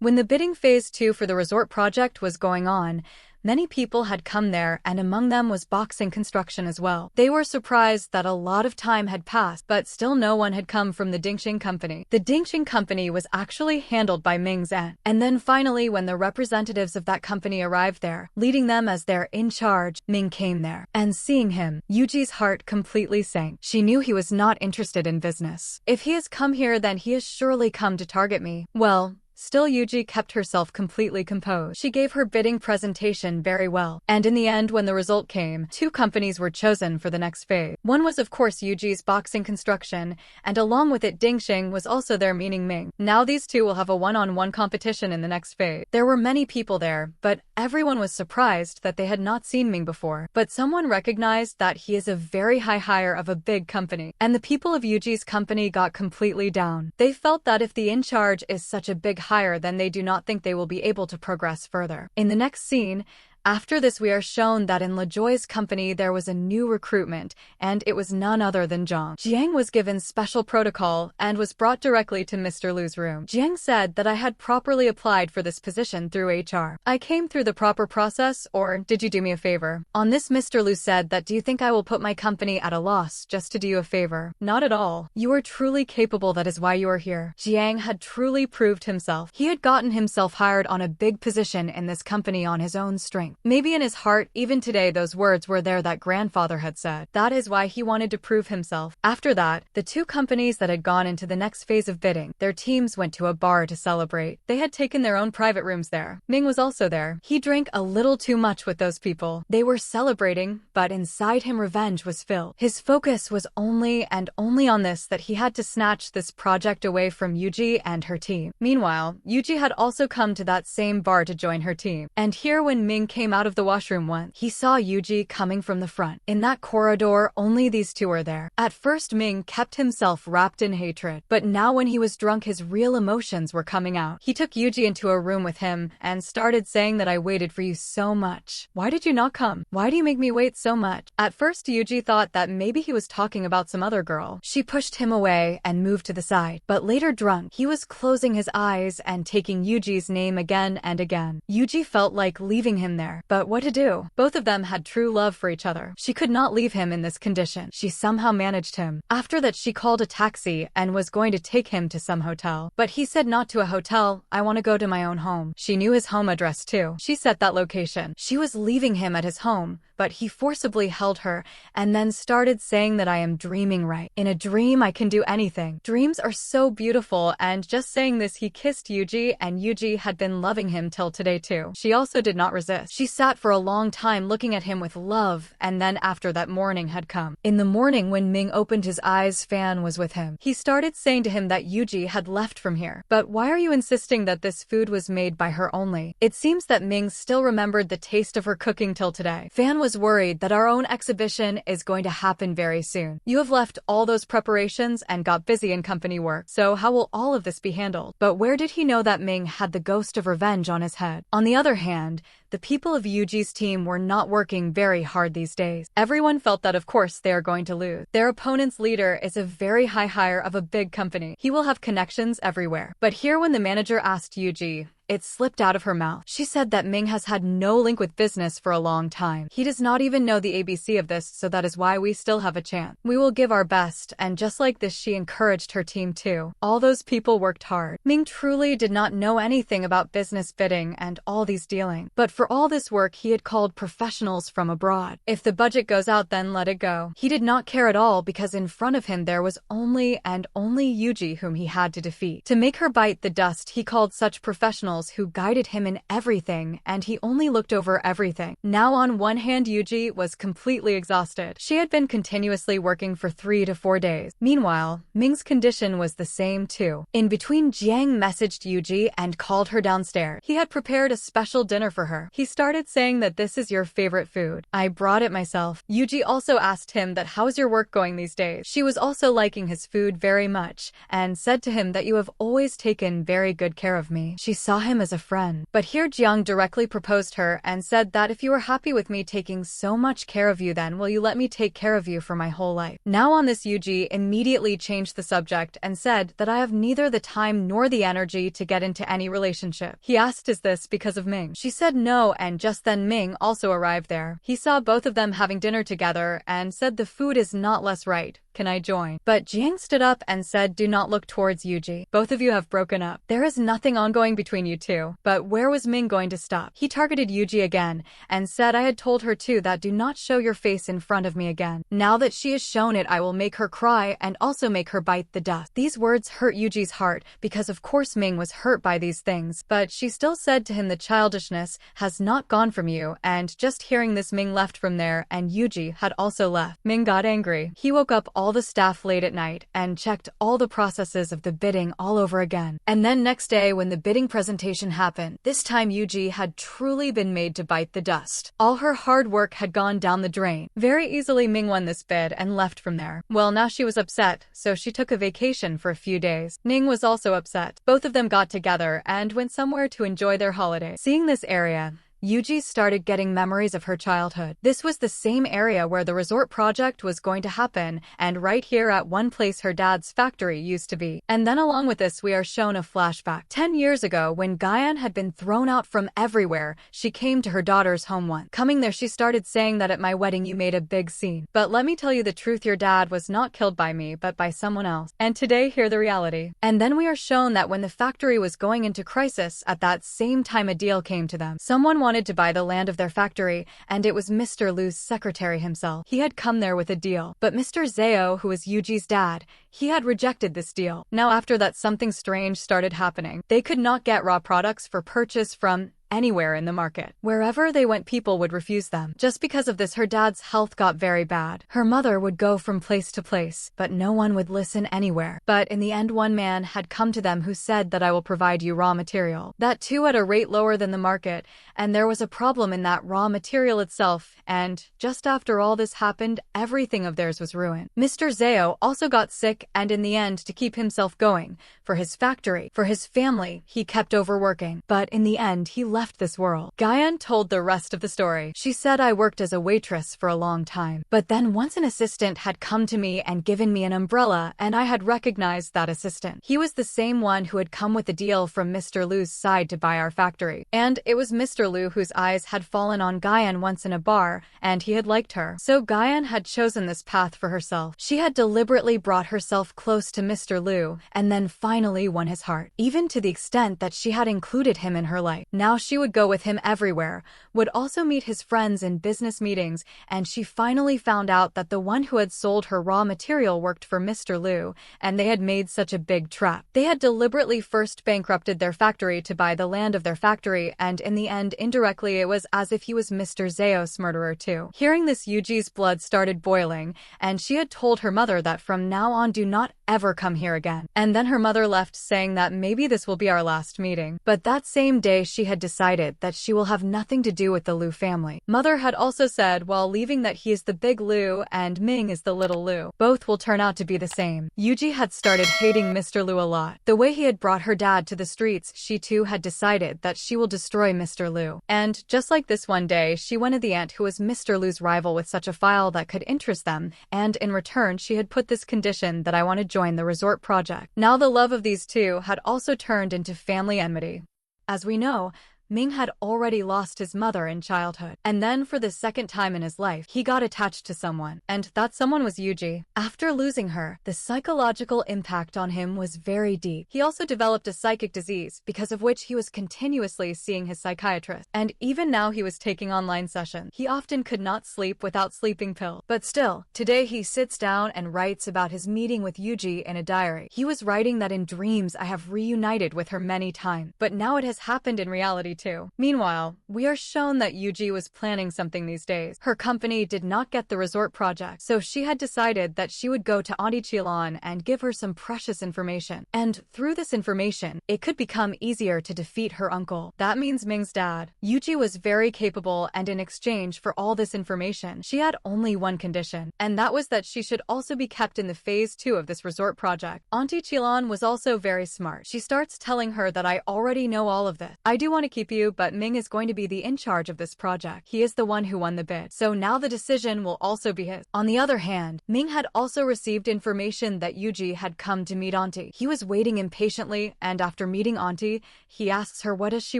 When the bidding phase 2 for the resort project was going on, many people had come there, and among them was boxing construction as well. They were surprised that a lot of time had passed, but still no one had come from the Dingxing company. The Dingxing company was actually handled by Ming's aunt. And then finally, when the representatives of that company arrived there, leading them as their in charge, Ming came there. And seeing him, Yuji's heart completely sank. She knew he was not interested in business. If he has come here, then he has surely come to target me. Well, still, Yuji kept herself completely composed. She gave her bidding presentation very well. And in the end, when the result came, 2 companies were chosen for the next phase. One was of course Yuji's boxing construction, and along with it Dingxing was also there, meaning Ming. Now these 2 will have a one-on-one competition in the next phase. There were many people there, but everyone was surprised that they had not seen Ming before. But someone recognized that he is a very high hire of a big company. And the people of Yuji's company got completely down. They felt that if the in charge is such a big higher, then they do not think they will be able to progress further. In the next scene, after this, we are shown that in LeJoy's company there was a new recruitment, and it was none other than Jiang. Jiang was given special protocol and was brought directly to Mr. Lu's room. Jiang said that I had properly applied for this position through HR. I came through the proper process, or did you do me a favor? On this, Mr. Lu said that, do you think I will put my company at a loss just to do you a favor? Not at all. You are truly capable, that is why you are here. Jiang had truly proved himself. He had gotten himself hired on a big position in this company on his own strength. Maybe in his heart, even today, those words were there that grandfather had said. That is why he wanted to prove himself. After that, the 2 companies that had gone into the next phase of bidding, their teams went to a bar to celebrate. They had taken their own private rooms there. Ming was also there. He drank a little too much with those people. They were celebrating, but inside him revenge was filled. His focus was only and only on this, that he had to snatch this project away from Yuji and her team. Meanwhile, Yuji had also come to that same bar to join her team. And here, when Ming came out of the washroom once, he saw Yuji coming from the front. In that corridor, only these 2 were there. At first, Ming kept himself wrapped in hatred, but now when he was drunk, his real emotions were coming out. He took Yuji into a room with him and started saying that I waited for you so much. Why did you not come? Why do you make me wait so much? At first, Yuji thought that maybe he was talking about some other girl. She pushed him away and moved to the side, but later, drunk, he was closing his eyes and taking Yuji's name again and again. Yuji felt like leaving him there. But what to do? Both of them had true love for each other. She could not leave him in this condition. She somehow managed him. After that, she called a taxi and was going to take him to some hotel. But he said, not to a hotel, I want to go to my own home. She knew his home address too. She set that location. She was leaving him at his home, but he forcibly held her and then started saying that I am dreaming, right? In a dream, I can do anything. Dreams are so beautiful, and just saying this, he kissed Yuji, and Yuji had been loving him till today too. She also did not resist. She sat for a long time looking at him with love, and then after that, morning had come. In the morning, when Ming opened his eyes, Fan was with him. He started saying to him that Yuji had left from here. But why are you insisting that this food was made by her only? It seems that Ming still remembered the taste of her cooking till today. Fan was worried that our own exhibition is going to happen very soon. You have left all those preparations and got busy in company work, so how will all of this be handled? But where did he know that Ming had the ghost of revenge on his head? On the other hand, the people of Yuji's team were not working very hard these days. Everyone felt that of course they are going to lose. Their opponent's leader is a very high hire of a big company. He will have connections everywhere. But here, when the manager asked Yuji, it slipped out of her mouth. She said that Ming has had no link with business for a long time. He does not even know the ABC of this, so that is why we still have a chance. We will give our best, and just like this, she encouraged her team too. All those people worked hard. Ming truly did not know anything about business bidding and all these dealing. But for all this work, he had called professionals from abroad. If the budget goes out, then let it go. He did not care at all, because in front of him there was only and only Yuji, whom he had to defeat. To make her bite the dust, he called such professionals who guided him in everything, and he only looked over everything. Now, on one hand, Yuji was completely exhausted. She had been continuously working for 3 to 4 days. Meanwhile, Ming's condition was the same too. In between, Jiang messaged Yuji and called her downstairs. He had prepared a special dinner for her. He started saying that this is your favorite food. I brought it myself. Yuji also asked him that how's your work going these days. She was also liking his food very much and said to him that you have always taken very good care of me. She saw him him as a friend. But here Jiang directly proposed her and said that if you are happy with me taking so much care of you, then will you let me take care of you for my whole life? Now on this, Yuji immediately changed the subject and said that I have neither the time nor the energy to get into any relationship. He asked, is this because of Ming? She said no, and just then Ming also arrived there. He saw both of them having dinner together and said the food is not less right. Can I join? But Jiang stood up and said, do not look towards Yuji. Both of you have broken up. There is nothing ongoing between you two. But where was Ming going to stop? He targeted Yuji again and said, I had told her too that do not show your face in front of me again. Now that she has shown it, I will make her cry and also make her bite the dust. These words hurt Yuji's heart because of course Ming was hurt by these things, but she still said to him, the childishness has not gone from you. And just hearing this, Ming left from there and Yuji had also left. Ming got angry. He woke up all the staff late at night and checked all the processes of the bidding all over again. And then next day when the bidding presentation happened, this time Yuji had truly been made to bite the dust. All her hard work had gone down the drain. Very easily Ming won this bid and left from there. Well, now she was upset, so she took a vacation for a few days. Ning was also upset. Both of them got together and went somewhere to enjoy their holiday. Seeing this area, Yuji started getting memories of her childhood. This was the same area where the resort project was going to happen, and right here at one place her dad's factory used to be. And then along with this we are shown a flashback. 10 years ago, when Guyan had been thrown out from everywhere, she came to her daughter's home once. Coming there, she started saying that at my wedding you made a big scene. But let me tell you the truth, your dad was not killed by me, but by someone else. And today, hear the reality. And then we are shown that when the factory was going into crisis, at that same time a deal came to them. Someone wanted to buy the land of their factory, and it was Mr. Liu's secretary himself. He had come there with a deal, but Mr. Zhao, who was Yuji's dad, he had rejected this deal. Now after that, something strange started happening. They could not get raw products for purchase from anywhere in the market. Wherever they went, people would refuse them. Just because of this, her dad's health got very bad. Her mother would go from place to place, but no one would listen anywhere. But in the end, one man had come to them who said that I will provide you raw material. That too at a rate lower than the market, and there was a problem in that raw material itself, and just after all this happened, everything of theirs was ruined. Mr. Zhao also got sick, and in the end, to keep himself going, for his factory, for his family, he kept overworking. But in the end, he left this world. Guyan told the rest of the story. She said, I worked as a waitress for a long time, but then once an assistant had come to me and given me an umbrella, and I had recognized that assistant. He was the same one who had come with the deal from Mr. Liu's side to buy our factory. And it was Mr. Liu whose eyes had fallen on Guyan once in a bar, and he had liked her. So Guyan had chosen this path for herself. She had deliberately brought herself close to Mr. Liu, and then finally won his heart, even to the extent that she had included him in her life. Now she would go with him everywhere, would also meet his friends in business meetings, and she finally found out that the one who had sold her raw material worked for Mr. Liu, and they had made such a big trap. They had deliberately first bankrupted their factory to buy the land of their factory, and in the end, indirectly, it was as if he was Mr. Zhao's murderer too. Hearing this, Yuji's blood started boiling, and she had told her mother that from now on, do not ever come here again. And then her mother left, saying that maybe this will be our last meeting. But that same day, she had decided that she will have nothing to do with the Liu family. Mother had also said while leaving that he is the big Liu and Ming is the little Liu. Both will turn out to be the same. Yuji had started hating Mr. Liu a lot. The way he had brought her dad to the streets, she too had decided that she will destroy Mr. Liu. And just like this, one day, she wanted the aunt who was Mr. Liu's rival with such a file that could interest them, and in return she had put this condition that I want to join the resort project. Now the love of these two had also turned into family enmity. As we know, Ming had already lost his mother in childhood, and then for the second time in his life, he got attached to someone, and that someone was Yuji. After losing her, the psychological impact on him was very deep. He also developed a psychic disease, because of which he was continuously seeing his psychiatrist, and even now he was taking online sessions. He often could not sleep without sleeping pill. But still, today he sits down and writes about his meeting with Yuji in a diary. He was writing that in dreams I have reunited with her many times, but now it has happened in reality too. Meanwhile, we are shown that Yuji was planning something these days. Her company did not get the resort project, so she had decided that she would go to Auntie Chilan and give her some precious information. And through this information, it could become easier to defeat her uncle. That means Ming's dad. Yuji was very capable, and in exchange for all this information, she had only one condition, and that was that she should also be kept in the phase 2 of this resort project. Auntie Chilan was also very smart. She starts telling her that I already know all of this. I do want to keep you, but Ming is going to be the in charge of this project. He is the one who won the bid, so now the decision will also be his. On the other hand, Ming had also received information that Yuji had come to meet Auntie. He was waiting impatiently, and after meeting Auntie, he asks her, what does she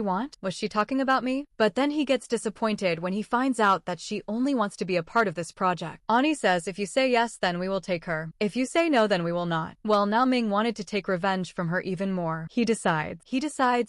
want? Was she talking about me? But then he gets disappointed when he finds out that she only wants to be a part of this project. Auntie says, if you say yes, then we will take her. If you say no, then we will not. Well, now Ming wanted to take revenge from her even more. He decides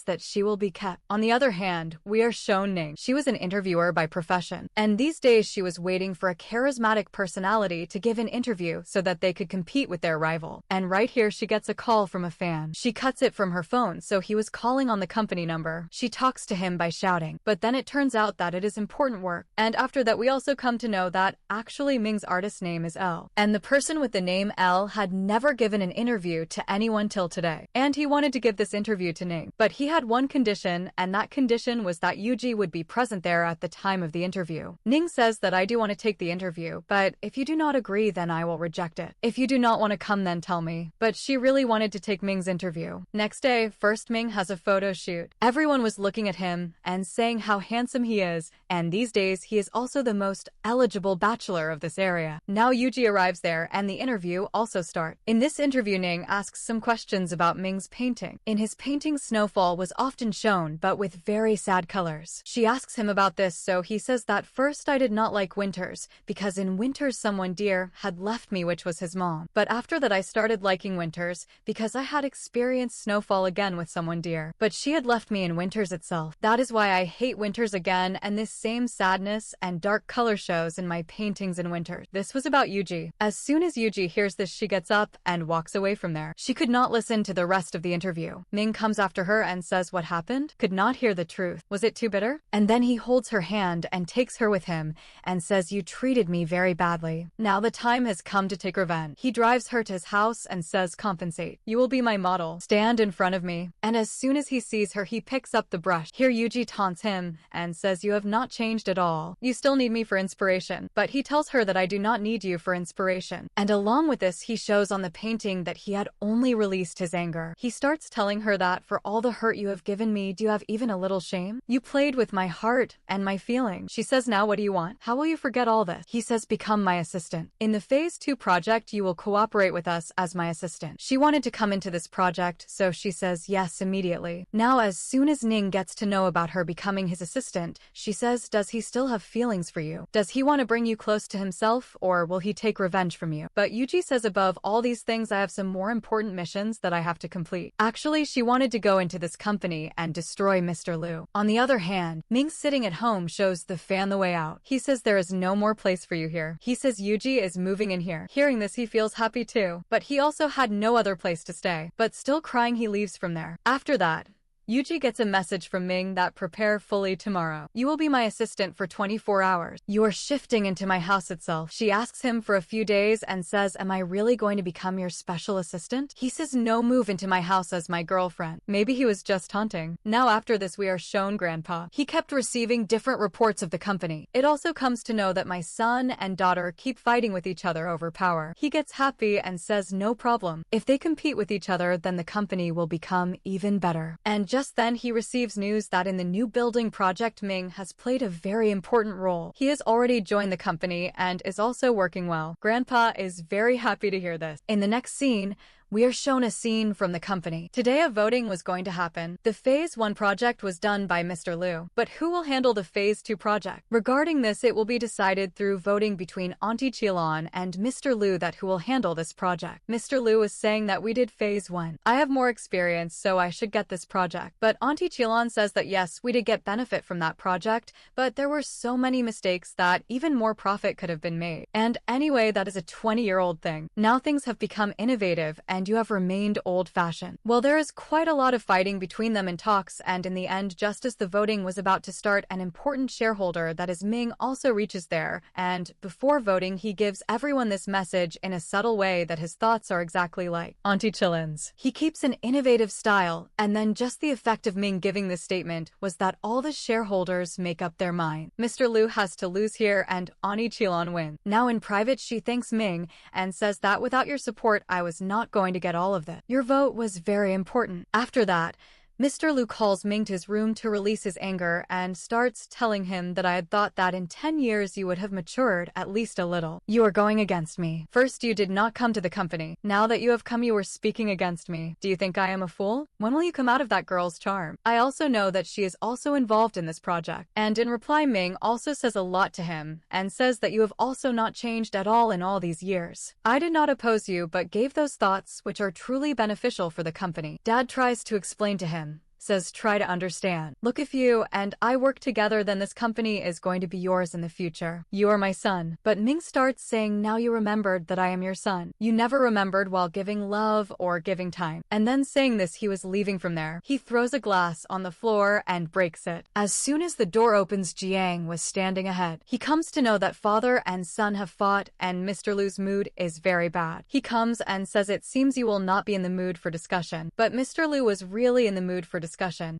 that she will be kept. On the other hand, we are shown Ning. She was an interviewer by profession, and these days she was waiting for a charismatic personality to give an interview so that they could compete with their rival. And right here she gets a call from a fan. She cuts it from her phone, so he was calling on the company number. She talks to him by shouting, but then it turns out that it is important work. And after that we also come to know that actually Ming's artist name is L. And the person with the name L had never given an interview to anyone till today. And he wanted to give this interview to Ning. But he had one condition, and that condition was that Yuji would be present there at the time of the interview. Ning says that I do want to take the interview, but if you do not agree, then I will reject it. If you do not want to come, then tell me. But she really wanted to take Ming's interview. Next day, first Ming has a photo shoot. Everyone was looking at him and saying how handsome he is, and these days he is also the most eligible bachelor of this area. Now Yuji arrives there and the interview also starts. In this interview, Ning asks some questions about Ming's painting. In his painting, snowfall was often shown, but with very sad colors. She asks him about this, so he says that first I did not like winters, because in winters someone dear had left me, which was his mom. But after that I started liking winters, because I had experienced snowfall again with someone dear. But she had left me in winters itself. That is why I hate winters again, and this same sadness and dark color shows in my paintings in winters. This was about Yuji. As soon as Yuji hears this, she gets up and walks away from there. She could not listen to the rest of the interview. Ming comes after her and says, what happened? Could not hear the truth. Was it too bitter? And then he holds her hand and takes her with him and says, you treated me very badly. Now the time has come to take revenge. He drives her to his house and says, compensate. You will be my model. Stand in front of me. And as soon as he sees her, he picks up the brush. Here Yuji taunts him and says, you have not changed at all. You still need me for inspiration. But he tells her that I do not need you for inspiration. And along with this, he shows on the painting that he had only released his anger. He starts telling her that for all the hurt you have given me, do you have even a little shame? You played with my heart and my feelings. She says, now what do you want? How will you forget all this? He says, become my assistant. In the phase 2 project, you will cooperate with us as my assistant. She wanted to come into this project, so she says yes immediately. Now, as soon as Ning gets to know about her becoming his assistant, she says, does he still have feelings for you? Does he want to bring you close to himself, or will he take revenge from you? But Yuji says, above all these things, I have some more important missions that I have to complete. Actually, she wanted to go into this company and destroy Mr. Liu. On the other hand, Ming sitting at home shows the fan the way out. He says there is no more place for you here. He says Yuji is moving in here. Hearing this, he feels happy too. But he also had no other place to stay. But still crying, he leaves from there. After that, Yuji gets a message from Ming that prepare fully tomorrow. You will be my assistant for 24 hours. You are shifting into my house itself. She asks him for a few days and says, am I really going to become your special assistant? He says, no, move into my house as my girlfriend. Maybe he was just taunting. Now after this, we are shown Grandpa. He kept receiving different reports of the company. It also comes to know that my son and daughter keep fighting with each other over power. He gets happy and says, no problem. If they compete with each other, then the company will become even better. And just then he receives news that in the new building project, Ming has played a very important role. He has already joined the company and is also working well. Grandpa is very happy to hear this. In the next scene, we are shown a scene from the company. Today a voting was going to happen. The Phase 1 project was done by Mr. Liu, but who will handle the Phase 2 project? Regarding this, it will be decided through voting between Auntie Chilan and Mr. Liu that who will handle this project. Mr. Liu is saying that we did Phase 1. I have more experience, so I should get this project. But Auntie Chilan says that yes, we did get benefit from that project, but there were so many mistakes that even more profit could have been made. And anyway, that is a 20-year-old thing. Now things have become innovative and and you have remained old-fashioned. Well, there is quite a lot of fighting between them in talks, and in the end, just as the voting was about to start, an important shareholder, that is Ming, also reaches there, and before voting, he gives everyone this message in a subtle way that his thoughts are exactly like Auntie Chillin's. He keeps an innovative style, and then just the effect of Ming giving this statement was that all the shareholders make up their mind. Mr. Liu has to lose here, and Auntie Chilin wins. Now in private, she thanks Ming and says that without your support, I was not going to get all of this. Your vote was very important. After that, Mr. Liu calls Ming to his room to release his anger and starts telling him that I had thought that in 10 years you would have matured at least a little. You are going against me. First, you did not come to the company. Now that you have come, you are speaking against me. Do you think I am a fool? When will you come out of that girl's charm? I also know that she is also involved in this project. And in reply, Ming also says a lot to him and says that you have also not changed at all in all these years. I did not oppose you, but gave those thoughts which are truly beneficial for the company. Dad tries to explain to him, says try to understand. Look, if you and I work together, then this company is going to be yours in the future. You are my son. But Ming starts saying, now you remembered that I am your son. You never remembered while giving love or giving time. And then saying this, he was leaving from there. He throws a glass on the floor and breaks it. As soon as the door opens, Jiang was standing ahead. He comes to know that father and son have fought and Mr. Liu's mood is very bad. He comes and says it seems you will not be in the mood for discussion. But Mr. Liu was really in the mood for discussion.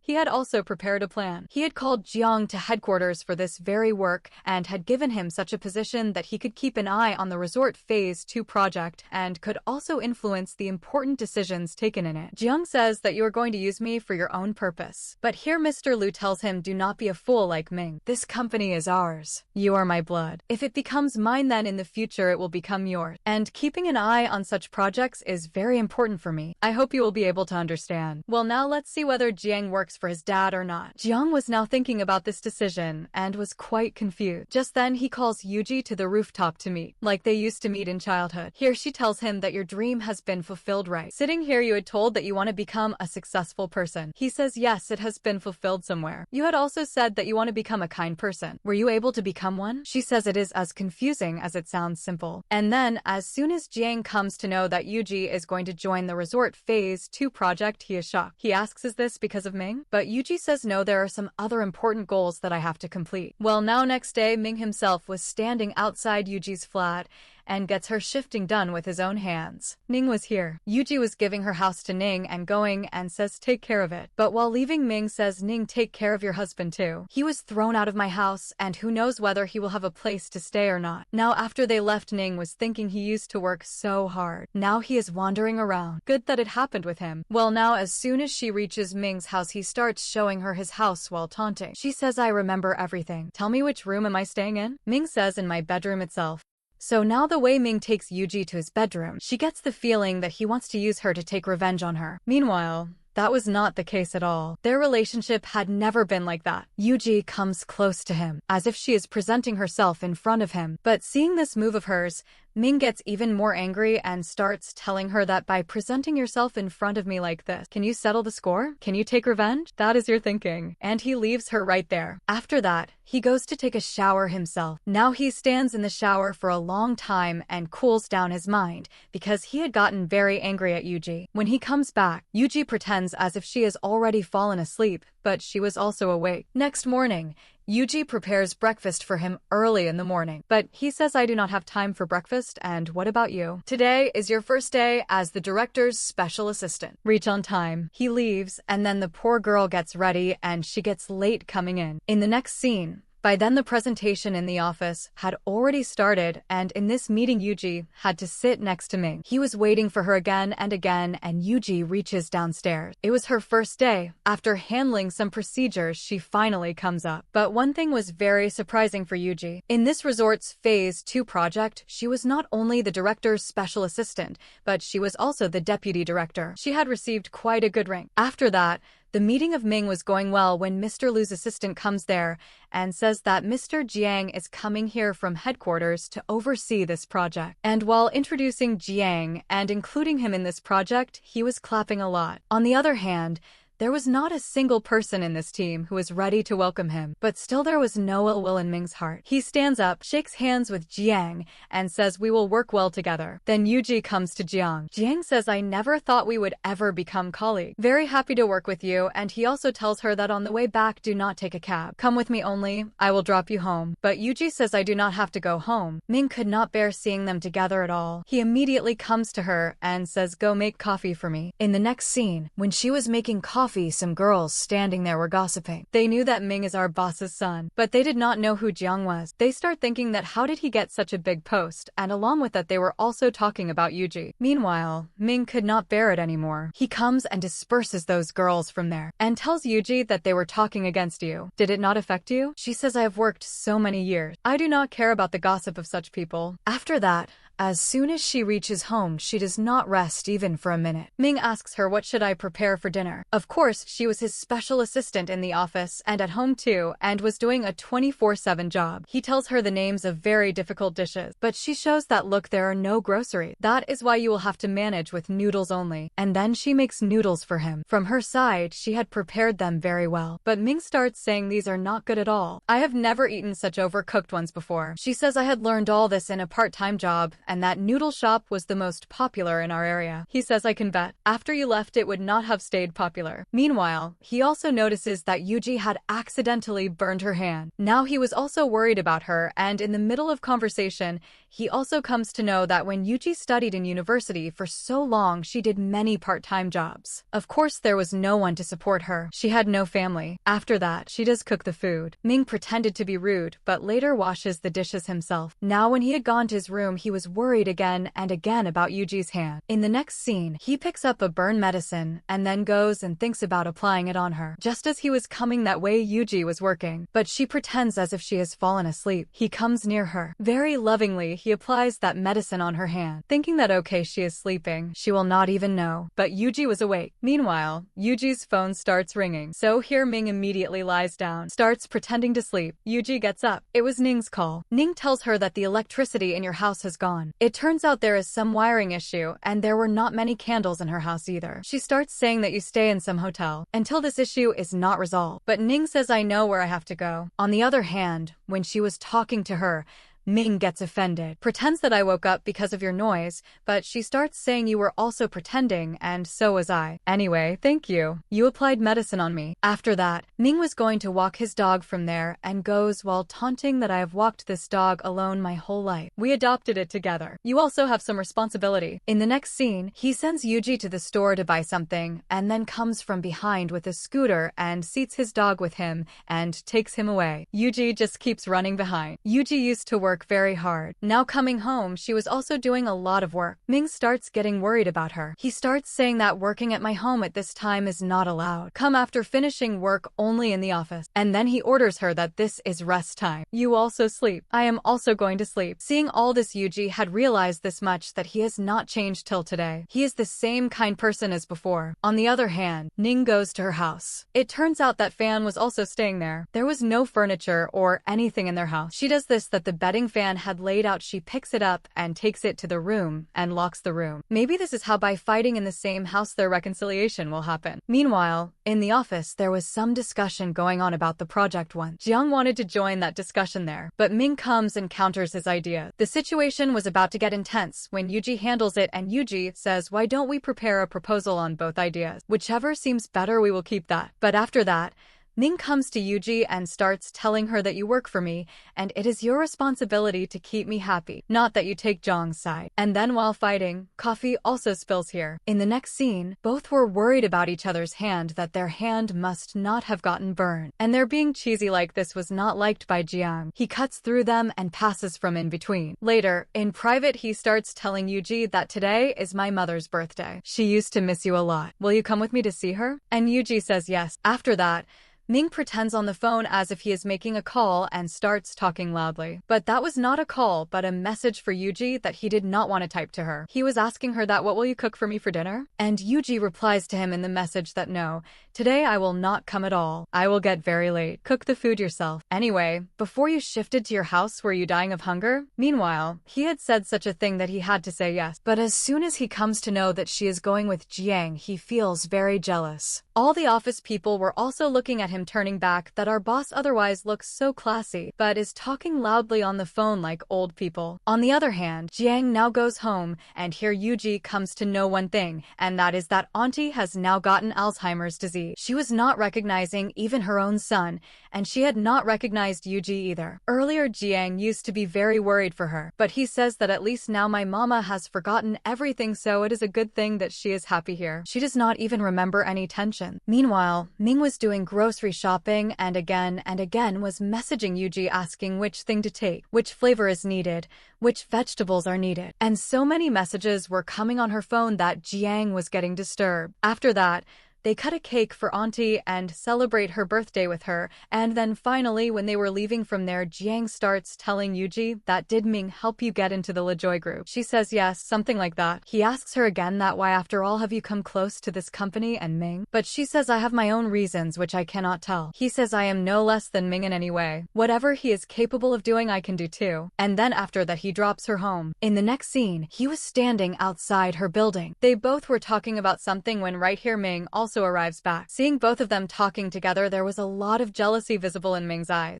He had also prepared a plan. He had called Jiang to headquarters for this very work and had given him such a position that he could keep an eye on the resort phase 2 project and could also influence the important decisions taken in it. Jiang says that you are going to use me for your own purpose. But here Mr. Liu tells him, do not be a fool like Ming. This company is ours. You are my blood. If it becomes mine, then in the future it will become yours. And keeping an eye on such projects is very important for me. I hope you will be able to understand. Well, now let's see whether Jiang works for his dad or not. Jiang was now thinking about this decision and was quite confused. Just then he calls Yuji to the rooftop to meet, like they used to meet in childhood. Here she tells him that your dream has been fulfilled, right? Sitting here, you had told that you want to become a successful person. He says yes, it has been fulfilled somewhere. You had also said that you want to become a kind person. Were you able to become one? She says it is as confusing as it sounds simple. And then as soon as Jiang comes to know that Yuji is going to join the resort phase 2 project, he is shocked. He asks, is this because of Ming? But Yuji says no, there are some other important goals that I have to complete. Well, now next day, Ming himself was standing outside Yuji's flat and gets her shifting done with his own hands. Ning was here. Yuji was giving her house to Ning and going and says take care of it. But while leaving, Ming says, Ning, take care of your husband too. He was thrown out of my house and who knows whether he will have a place to stay or not. Now after they left, Ning was thinking he used to work so hard. Now he is wandering around. Good that it happened with him. Well, now as soon as she reaches Ming's house, he starts showing her his house while taunting. She says, I remember everything. Tell me, which room am I staying in? Ming says, in my bedroom itself. So now the way Ming takes Yuji to his bedroom, she gets the feeling that he wants to use her to take revenge on her. Meanwhile, that was not the case at all. Their relationship had never been like that. Yuji comes close to him, as if she is presenting herself in front of him. But seeing this move of hers, Ming gets even more angry and starts telling her that by presenting yourself in front of me like this, can you settle the score? Can you take revenge? That is your thinking. And he leaves her right there. After that, he goes to take a shower himself. Now he stands in the shower for a long time and cools down his mind because he had gotten very angry at Yuji. When he comes back, Yuji pretends as if she has already fallen asleep, but she was also awake. Next morning, Yuji prepares breakfast for him early in the morning, but he says, I do not have time for breakfast, and what about you? Today is your first day as the director's special assistant. Reach on time. He leaves, and then the poor girl gets ready, and she gets late coming in. In the next scene, by then the presentation in the office had already started, and in this meeting Yuji had to sit next to Ming. He was waiting for her again, and Yuji reaches downstairs. It was her first day. After handling some procedures, she finally comes up. But one thing was very surprising for Yuji. In this resort's phase 2 project, she was not only the director's special assistant, but she was also the deputy director. She had received quite a good rank. After that, the meeting of Ming was going well when Mr. Liu's assistant comes there and says that Mr. Jiang is coming here from headquarters to oversee this project. And while introducing Jiang and including him in this project, he was clapping a lot. On the other hand, There was not a single person in this team who was ready to welcome him, but still there was no ill will in Ming's heart. He stands up, shakes hands with Jiang, and says we will work well together. Then Yuji comes to Jiang. Jiang says I never thought we would ever become colleagues. Very happy to work with you, and he also tells her that on the way back do not take a cab. Come with me only, I will drop you home. But Yuji says I do not have to go home. Ming could not bear seeing them together at all. He immediately comes to her and says go make coffee for me. In the next scene, when she was making coffee, some girls standing there were gossiping. They knew that Ming is our boss's son, but they did not know who Jiang was. They start thinking that how did he get such a big post, and along with that they were also talking about Yuji. Meanwhile, Ming could not bear it anymore. He comes and disperses those girls from there, and tells Yuji that they were talking against you. Did it not affect you? She says I have worked so many years. I do not care about the gossip of such people. After that, as soon as she reaches home, she does not rest even for a minute. Ming asks her what should I prepare for dinner. Of course, she was his special assistant in the office and at home too, and was doing a 24/7 job. He tells her the names of very difficult dishes, but she shows that look, there are no groceries. That is why you will have to manage with noodles only. And then she makes noodles for him. From her side, she had prepared them very well, but Ming starts saying these are not good at all. I have never eaten such overcooked ones before. She says I had learned all this in a part-time job, and that noodle shop was the most popular in our area. He says I can bet. After you left it would not have stayed popular. Meanwhile, he also notices that Yuji had accidentally burned her hand. Now he was also worried about her, and in the middle of conversation, he also comes to know that when Yuji studied in university for so long, she did many part-time jobs. Of course, there was no one to support her. She had no family. After that, she does cook the food. Ming pretended to be rude, but later washes the dishes himself. Now when he had gone to his room, he was worried again and again about Yuji's hand. In the next scene, he picks up a burn medicine and then goes and thinks about applying it on her. Just as he was coming that way, Yuji was working, but she pretends as if she has fallen asleep. He comes near her. Very lovingly, he applies that medicine on her hand, thinking that okay, she is sleeping. She will not even know. But Yuji was awake. Meanwhile, Yuji's phone starts ringing. So here Ming immediately lies down, starts pretending to sleep. Yuji gets up. It was Ning's call. Ning tells her that the electricity in your house has gone. It turns out there is some wiring issue, and there were not many candles in her house either. She starts saying that you stay in some hotel until this issue is not resolved. But Ning says I know where I have to go. On the other hand, when she was talking to her, Ming gets offended, pretends that I woke up because of your noise, but she starts saying you were also pretending, and so was I. Anyway, thank you. You applied medicine on me. After that, Ming was going to walk his dog from there and goes while taunting that I have walked this dog alone my whole life. We adopted it together. You also have some responsibility. In the next scene, he sends Yuji to the store to buy something, and then comes from behind with a scooter and seats his dog with him and takes him away. Yuji just keeps running behind. Yuji used to work very hard. Now coming home, she was also doing a lot of work. Ming starts getting worried about her. He starts saying that working at my home at this time is not allowed. Come after finishing work only in the office. And then he orders her that this is rest time. You also sleep. I am also going to sleep. Seeing all this, Yuji had realized this much, that he has not changed till today. He is the same kind person as before. On the other hand, Ning goes to her house. It turns out that Fan was also staying there. There was no furniture or anything in their house. She does this that the bedding Fan had laid out. She picks it up and takes it to the room and locks the room. Maybe this is how by fighting in the same house their reconciliation will happen. Meanwhile, in the office there was some discussion going on about the project one. Jiang wanted to join that discussion there, but Ming comes and counters his idea. The situation was about to get intense when Yuji handles it, and Yuji says, why don't we prepare a proposal on both ideas? Whichever seems better, we will keep that. But after that, Ming comes to Yuji and starts telling her that you work for me, and it is your responsibility to keep me happy, not that you take Jiang's side. And then while fighting, coffee also spills here. In the next scene, both were worried about each other's hand, that their hand must not have gotten burned. And their being cheesy like this was not liked by Jiang. He cuts through them and passes from in between. Later, in private, he starts telling Yuji that today is my mother's birthday. She used to miss you a lot. Will you come with me to see her? And Yuji says yes. After that, Ming pretends on the phone as if he is making a call and starts talking loudly. But that was not a call, but a message for Yuji that he did not want to type to her. He was asking her that, what will you cook for me for dinner? And Yuji replies to him in the message that no, today I will not come at all. I will get very late. Cook the food yourself. Anyway, before you shifted to your house, were you dying of hunger? Meanwhile, he had said such a thing that he had to say yes. But as soon as he comes to know that she is going with Jiang, he feels very jealous. All the office people were also looking at him, turning back that our boss otherwise looks so classy, but is talking loudly on the phone like old people. On the other hand, Jiang now goes home, and here Yuji comes to know one thing, and that is that Auntie has now gotten Alzheimer's disease. She was not recognizing even her own son, and she had not recognized Yuji either. Earlier, Jiang used to be very worried for her, but he says that at least now my mama has forgotten everything, so it is a good thing that she is happy here. She does not even remember any tension. Meanwhile, Ming was doing grocery shopping and again was messaging Yuji asking which thing to take, which flavor is needed, which vegetables are needed. And so many messages were coming on her phone that Jiang was getting disturbed. After that, they cut a cake for Auntie and celebrate her birthday with her, and then finally when they were leaving from there, Jiang starts telling Yuji that did Ming help you get into the LeJoy group? She says yes, something like that. He asks her again that why after all have you come close to this company and Ming? But she says I have my own reasons which I cannot tell. He says I am no less than Ming in any way. Whatever he is capable of doing I can do too. And then after that he drops her home. In the next scene, he was standing outside her building. They both were talking about something when right here Ming also arrives back. Seeing both of them talking together, there was a lot of jealousy visible in Ming's eyes.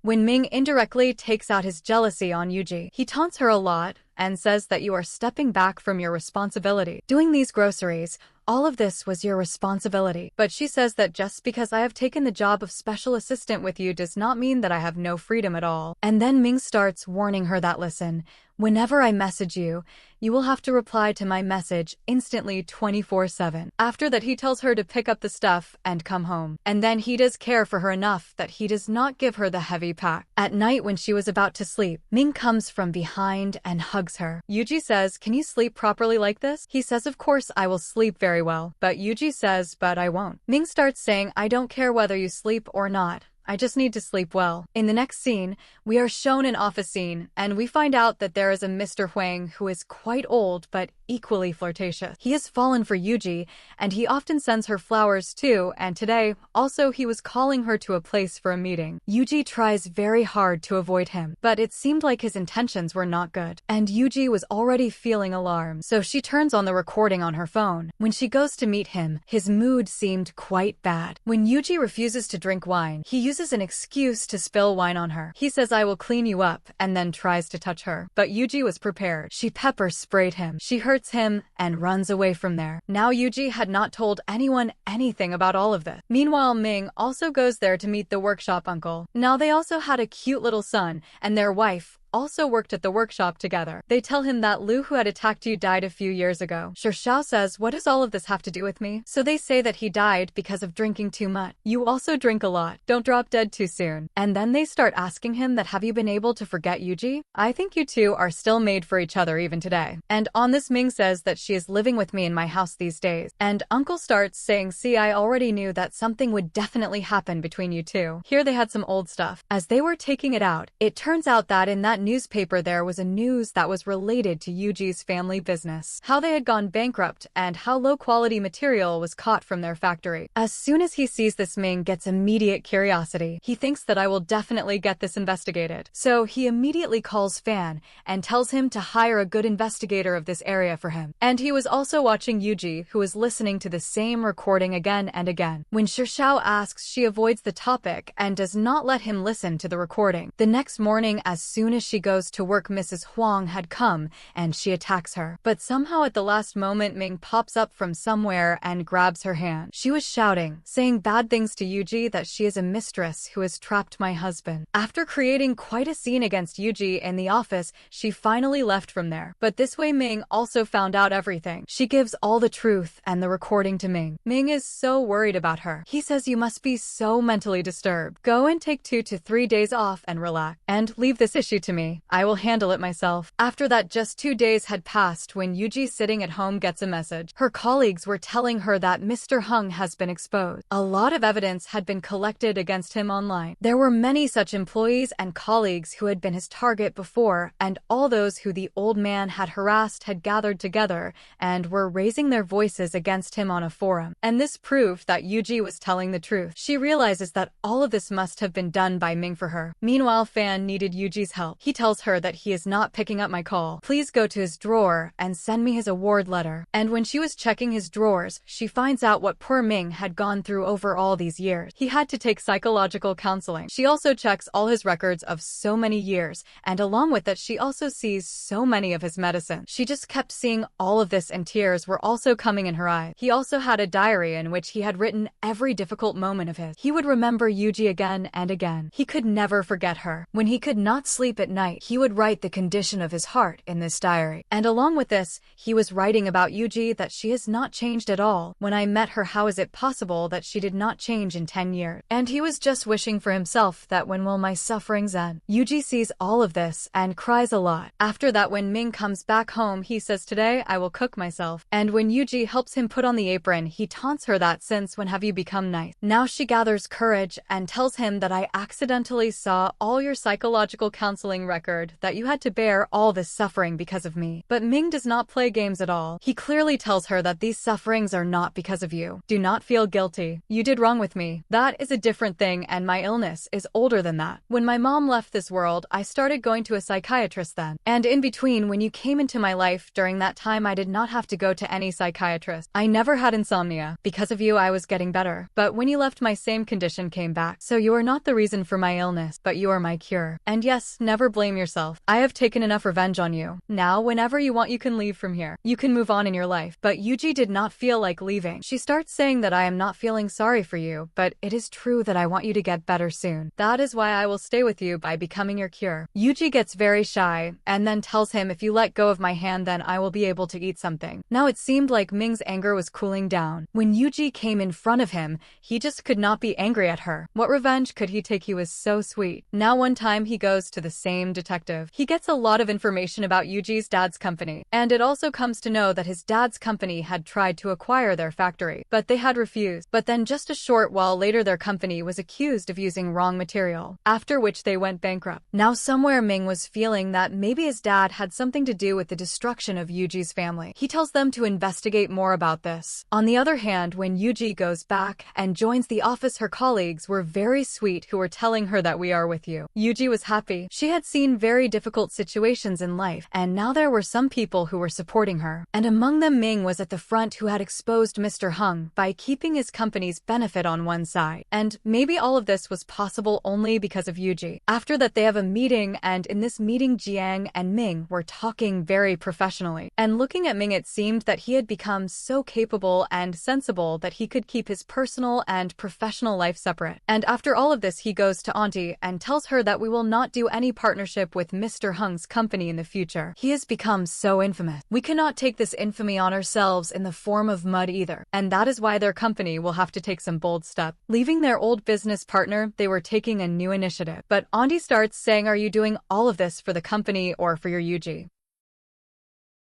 When Ming indirectly takes out his jealousy on Yuji, he taunts her a lot and says that you are stepping back from your responsibility. Doing these groceries, all of this was your responsibility. But she says that just because I have taken the job of special assistant with you does not mean that I have no freedom at all. And then Ming starts warning her that listen, whenever I message you, you will have to reply to my message instantly 24/7. After that he tells her to pick up the stuff and come home. And then he does care for her enough that he does not give her the heavy pack. At night when she was about to sleep, Ming comes from behind and hugs her. Yuji says, can you sleep properly like this? He says of course I will sleep very well. But Yuji says, but I won't. Ming starts saying, I don't care whether you sleep or not. I just need to sleep well. In the next scene, we are shown an office scene, and we find out that there is a Mr. Huang who is quite old but equally flirtatious. He has fallen for Yuji, and he often sends her flowers too, and today, also he was calling her to a place for a meeting. Yuji tries very hard to avoid him, but it seemed like his intentions were not good, and Yuji was already feeling alarmed, so she turns on the recording on her phone. When she goes to meet him, his mood seemed quite bad. When Yuji refuses to drink wine, he uses an excuse to spill wine on her. He says I will clean you up, and then tries to touch her. But Yuji was prepared. She pepper sprayed him. She hurts him and runs away from there. Now Yuji had not told anyone anything about all of this. Meanwhile, Ming also goes there to meet the workshop uncle. Now they also had a cute little son, and their wife also worked at the workshop together. They tell him that Lu who had attacked you died a few years ago. Xiao says, what does all of this have to do with me? So they say that he died because of drinking too much. You also drink a lot. Don't drop dead too soon. And then they start asking him that have you been able to forget Yuji? I think you two are still made for each other even today. And on this Ming says that she is living with me in my house these days. And uncle starts saying, see, I already knew that something would definitely happen between you two. Here they had some old stuff. As they were taking it out, it turns out that in that newspaper there was a news that was related to Yuji's family business, how they had gone bankrupt and how low quality material was caught from their factory. As soon as he sees this, Ming gets immediate curiosity. He thinks that I will definitely get this investigated. So he immediately calls Fan and tells him to hire a good investigator of this area for him. And he was also watching Yuji, who was listening to the same recording again and again. When Xiao asks, she avoids the topic and does not let him listen to the recording. The next morning, as soon as she goes to work, Mrs. Huang had come and she attacks her. But somehow at the last moment, Ming pops up from somewhere and grabs her hand. She was shouting, saying bad things to Yuji, that she is a mistress who has trapped my husband. After creating quite a scene against Yuji in the office, she finally left from there. But this way Ming also found out everything. She gives all the truth and the recording to Ming. Ming is so worried about her. He says you must be so mentally disturbed. Go and take 2 to 3 days off and relax. And leave this issue to me. me. I will handle it myself. After that, just 2 days had passed when Yuji sitting at home gets a message. Her colleagues were telling her that Mr. Hung has been exposed. A lot of evidence had been collected against him online. There were many such employees and colleagues who had been his target before, and all those who the old man had harassed had gathered together and were raising their voices against him on a forum. And this proved that Yuji was telling the truth. She realizes that all of this must have been done by Ming for her. Meanwhile, Fan needed Yuji's help. He tells her that he is not picking up my call. Please go to his drawer and send me his award letter. And when she was checking his drawers, she finds out what poor Ming had gone through over all these years. He had to take psychological counseling. She also checks all his records of so many years, and along with it, she also sees so many of his medicines. She just kept seeing all of this, and tears were also coming in her eyes. He also had a diary in which he had written every difficult moment of his. He would remember Yuji again and again. He could never forget her. When he could not sleep at night, he would write the condition of his heart in this diary. And along with this, he was writing about Yuji that she has not changed at all. When I met her, how is it possible that she did not change in 10 years? And he was just wishing for himself that when will my sufferings end? Yuji sees all of this and cries a lot. After that, when Ming comes back home, he says, today I will cook myself. And when Yuji helps him put on the apron, he taunts her that since when have you become nice? Now she gathers courage and tells him that I accidentally saw all your psychological counseling record, that you had to bear all this suffering because of me. But Ming does not play games at all. He clearly tells her that these sufferings are not because of you. Do not feel guilty. You did wrong with me. That is a different thing, and my illness is older than that. When my mom left this world, I started going to a psychiatrist then. And in between, when you came into my life, during that time I did not have to go to any psychiatrist. I never had insomnia. Because of you, I was getting better. But when you left, my same condition came back. So you are not the reason for my illness, but you are my cure. And yes, never blame yourself. I have taken enough revenge on you. Now, whenever you want, you can leave from here. You can move on in your life. But Yuji did not feel like leaving. She starts saying that I am not feeling sorry for you, but it is true that I want you to get better soon. That is why I will stay with you by becoming your cure. Yuji gets very shy and then tells him, if you let go of my hand, then I will be able to eat something. Now it seemed like Ming's anger was cooling down. When Yuji came in front of him, he just could not be angry at her. What revenge could he take? He was so sweet. Now one time he goes to the same detective. He gets a lot of information about Yuji's dad's company, and it also comes to know that his dad's company had tried to acquire their factory, but they had refused. But then just a short while later, their company was accused of using wrong material, after which they went bankrupt. Now somewhere Ming was feeling that maybe his dad had something to do with the destruction of Yuji's family. He tells them to investigate more about this. On the other hand, when Yuji goes back and joins the office, her colleagues were very sweet, who were telling her that we are with you. Yuji was happy. She had seen very difficult situations in life, and now there were some people who were supporting her. And among them, Ming was at the front, who had exposed Mr. Hung by keeping his company's benefit on one side. And maybe all of this was possible only because of Yuji. After that, they have a meeting, and in this meeting, Jiang and Ming were talking very professionally. And looking at Ming, it seemed that he had become so capable and sensible that he could keep his personal and professional life separate. And after all of this, he goes to Auntie and tells her that we will not do any partnership with Mr. Hung's company in the future. He has become so infamous. We cannot take this infamy on ourselves in the form of mud either. And that is why their company will have to take some bold steps. Leaving their old business partner, they were taking a new initiative. But Auntie starts saying, are you doing all of this for the company or for your Yuji?